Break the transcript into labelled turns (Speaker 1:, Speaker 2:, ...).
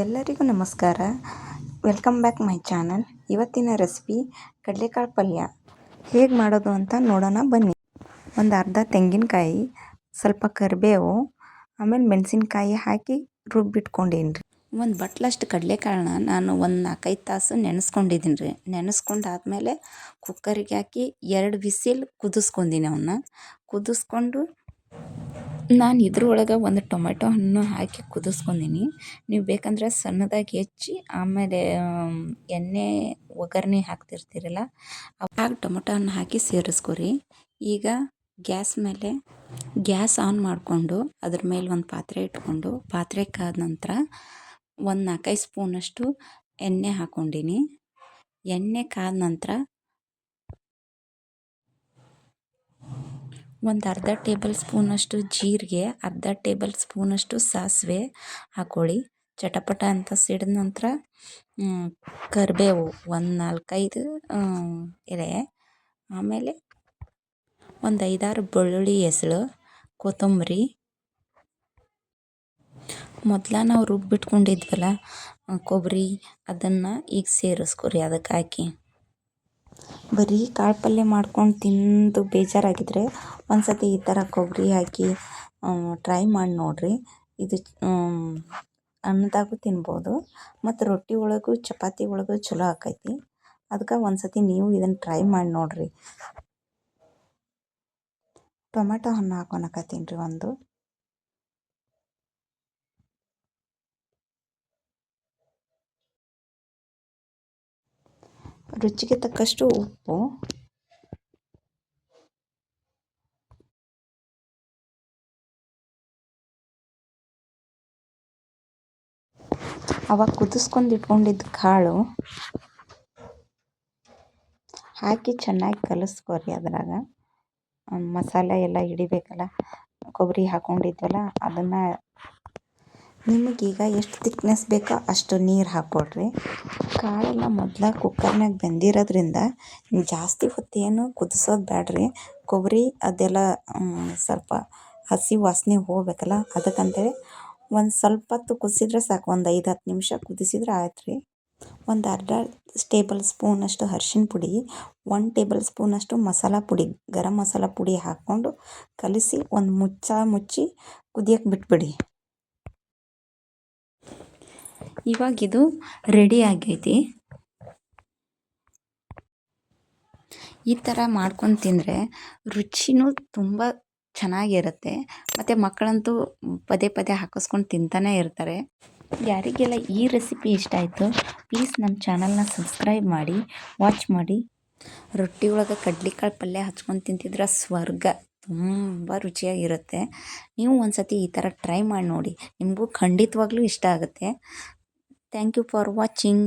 Speaker 1: ಎಲ್ಲರಿಗೂ ನಮಸ್ಕಾರ. Welcome back my channel. ಇವತ್ತಿನ ರೆಸಿಪಿ ಕಡಲೆಕಾಳು ಪಲ್ಯ ಹೇಗೆ ಮಾಡೋದು ಅಂತ ನೋಡೋಣ ಬನ್ನಿ. ಒಂದು ಅರ್ಧ ತೆಂಗಿನಕಾಯಿ, ಸ್ವಲ್ಪ ಕರಿಬೇವು, ಆಮೇಲೆ ಮೆಣಸಿನ್ಕಾಯಿ ಹಾಕಿ ರುಬ್ಬಿಟ್ಕೊಂಡೀನಿ ರೀ. ಒಂದು ಬಟ್ಲಷ್ಟು ಕಡಲೆಕಾಳನ್ನ ನಾನು ಒಂದು 4-5 ತಾಸು ನೆನೆಸ್ಕೊಂಡಿದ್ದೀನಿ ರೀ. ನೆನೆಸ್ಕೊಂಡಾದ್ಮೇಲೆ ಕುಕ್ಕರಿಗೆ ಹಾಕಿ 2 ವಿಸಿಲ್ ಕುದಿಸ್ಕೊಂಡೀನಿ. ಅವನ್ನ ಕುದಿಸ್ಕೊಂಡು ನಾನು ಇದ್ರೊಳಗೆ ಒಂದು ಟೊಮೆಟೊ ಹಣ್ಣು ಹಾಕಿ ಕುದಿಸ್ಕೊಂಡೀನಿ. ನೀವು ಬೇಕಂದ್ರೆ ಸಣ್ಣದಾಗಿ ಹೆಚ್ಚಿ ಆಮೇಲೆ ಎಣ್ಣೆ ಒಗ್ಗರಣೆ ಹಾಕ್ತಿರ್ತೀರಲ್ಲ ಆಗ ಟೊಮೆಟೊ ಹಣ್ಣು ಹಾಕಿ ಸೇರಿಸ್ಕೊರಿ. ಈಗ ಗ್ಯಾಸ್ ಆನ್ ಮಾಡಿಕೊಂಡು ಅದ್ರ ಮೇಲೆ ಒಂದು ಪಾತ್ರೆ ಇಟ್ಕೊಂಡು ಪಾತ್ರೆ ಕಾದ ನಂತರ ಒಂದು 4-5 ಸ್ಪೂನಷ್ಟು ಎಣ್ಣೆ ಹಾಕ್ಕೊಂಡೀನಿ. ಎಣ್ಣೆ ಕಾದ ನಂತರ ಒಂದು ಅರ್ಧ ಟೇಬಲ್ ಸ್ಪೂನಷ್ಟು ಜೀರಿಗೆ, ಅರ್ಧ ಟೇಬಲ್ ಸ್ಪೂನಷ್ಟು ಸಾಸಿವೆ ಹಾಕ್ಕೊಳ್ಳಿ. ಚಟಪಟ ಅಂತ ಸಿಡಿದ ನಂತರ ಕರಿಬೇವು ಒಂದು 4-5 ಎಲೆ, ಆಮೇಲೆ ಒಂದು 5-6 ಬೆಳ್ಳುಳ್ಳಿ ಹೆಸಳು, ಕೊತ್ತಂಬರಿ, ಮೊದಲ ನಾವು ರುಬ್ಬಿಟ್ಕೊಂಡಿದ್ವಲ್ಲ ಕೊಬ್ಬರಿ ಅದನ್ನು ಈಗ ಸೇರಿಸ್ಕೊರಿ. ಅದಕ್ಕೆ ಹಾಕಿ ಬರೀ ಕಾಳು ಪಲ್ಯ ಮಾಡ್ಕೊಂಡು ತಿಂದು ಬೇಜಾರಾಗಿದ್ದರೆ ಒಂದು ಸತಿ ಈ ಥರ ಕೊಬ್ಬರಿ ಹಾಕಿ ಟ್ರೈ ಮಾಡಿ ನೋಡಿರಿ. ಇದು ಅನ್ನದಾಗೂ ತಿನ್ಬೋದು ಮತ್ತು ರೊಟ್ಟಿ ಒಳಗೂ ಚಪಾತಿ ಒಳಗೂ ಚಲೋ ಆಕೈತಿ. ಅದಕ್ಕೆ ಒಂದು ಸತಿ ನೀವು ಇದನ್ನು ಟ್ರೈ ಮಾಡಿ ನೋಡಿರಿ. ಟೊಮೆಟೊ ಹಣ್ಣು ಹಾಕೊಳಕತ್ತೀನಿ ರೀ. ಒಂದು ರುಚಿಗೆ ತಕ್ಕಷ್ಟು ಉಪ್ಪು, ಅವಾಗ ಕುದಿಸ್ಕೊಂಡು ಇಟ್ಕೊಂಡಿದ್ದ ಕಾಳು ಹಾಕಿ ಚೆನ್ನಾಗಿ ಕಲಿಸ್ಕೊರಿ. ಅದ್ರಾಗ ಮಸಾಲೆ ಎಲ್ಲ ಹಿಡಿಬೇಕಲ್ಲ, ಕೊಬ್ಬರಿ ಹಾಕ್ಕೊಂಡಿದ್ವಲ್ಲ ಅದನ್ನು. ನಿಮಗೀಗ ಎಷ್ಟು ತಿಕ್ನೆಸ್ ಬೇಕೋ ಅಷ್ಟು ನೀರು ಹಾಕ್ಕೊಡ್ರಿ. ಕಾಳೆಲ್ಲ ಮೊದಲ ಕುಕ್ಕರ್ನಾಗ ಬೆಂದಿರೋದ್ರಿಂದ ಜಾಸ್ತಿ ಹೊತ್ತೇನು ಕುದಿಸೋದು ಬೇಡ್ರಿ. ಕೊಬ್ಬರಿ ಅದೆಲ್ಲ ಸ್ವಲ್ಪ ಹಸಿ ವಾಸನೆ ಹೋಗ್ಬೇಕಲ್ಲ, ಅದಕ್ಕಂತೇಳಿ ಒಂದು ಸ್ವಲ್ಪ ಹೊತ್ತು ಕುದಿಸಿದ್ರೆ ಸಾಕು. ಒಂದು 5-10 ನಿಮಿಷ ಕುದಿಸಿದ್ರೆ ಆಯ್ತು ರೀ. ಒಂದು ಅರ್ಧ ಟೇಬಲ್ ಸ್ಪೂನಷ್ಟು ಅರಿಶಿನ ಪುಡಿ, 1 ಟೇಬಲ್ ಸ್ಪೂನಷ್ಟು ಮಸಾಲ ಪುಡಿ, ಗರಂ ಮಸಾಲ ಪುಡಿ ಹಾಕ್ಕೊಂಡು ಕಲಿಸಿ ಒಂದು ಮುಚ್ಚಿ ಕುದಿಯೋಕ್ಕೆ ಬಿಟ್ಬಿಡಿ. ಇವಾಗಿದು ರೆಡಿ ಆಗೈತಿ. ಈ ಥರ ಮಾಡ್ಕೊಂಡು ತಿಂದರೆ ರುಚಿನೂ ತುಂಬ ಚೆನ್ನಾಗಿರುತ್ತೆ. ಮತ್ತು ಮಕ್ಕಳಂತೂ ಪದೇ ಪದೇ ಹಾಕಿಸ್ಕೊಂಡು ತಿಂತಾನೇ ಇರ್ತಾರೆ. ಯಾರಿಗೆಲ್ಲ ಈ ರೆಸಿಪಿ ಇಷ್ಟ ಆಯಿತು ಪ್ಲೀಸ್ ನಮ್ಮ ಚಾನಲ್ನ ಸಬ್ಸ್ಕ್ರೈಬ್ ಮಾಡಿ, ವಾಚ್ ಮಾಡಿ. ರೊಟ್ಟಿ ಒಳಗೆ ಕಡ್ಲೆಕಾಳು ಪಲ್ಯ ಹಚ್ಕೊಂಡು ತಿಂತಿದ್ರೆ ಸ್ವರ್ಗ, ತುಂಬ ರುಚಿಯಾಗಿರುತ್ತೆ. ನೀವು ಒಂದು ಸತಿ ಈ ಥರ ಟ್ರೈ ಮಾಡಿ ನೋಡಿ, ನಿಮಗೂ ಖಂಡಿತವಾಗ್ಲೂ ಇಷ್ಟ ಆಗುತ್ತೆ. Thank you for watching.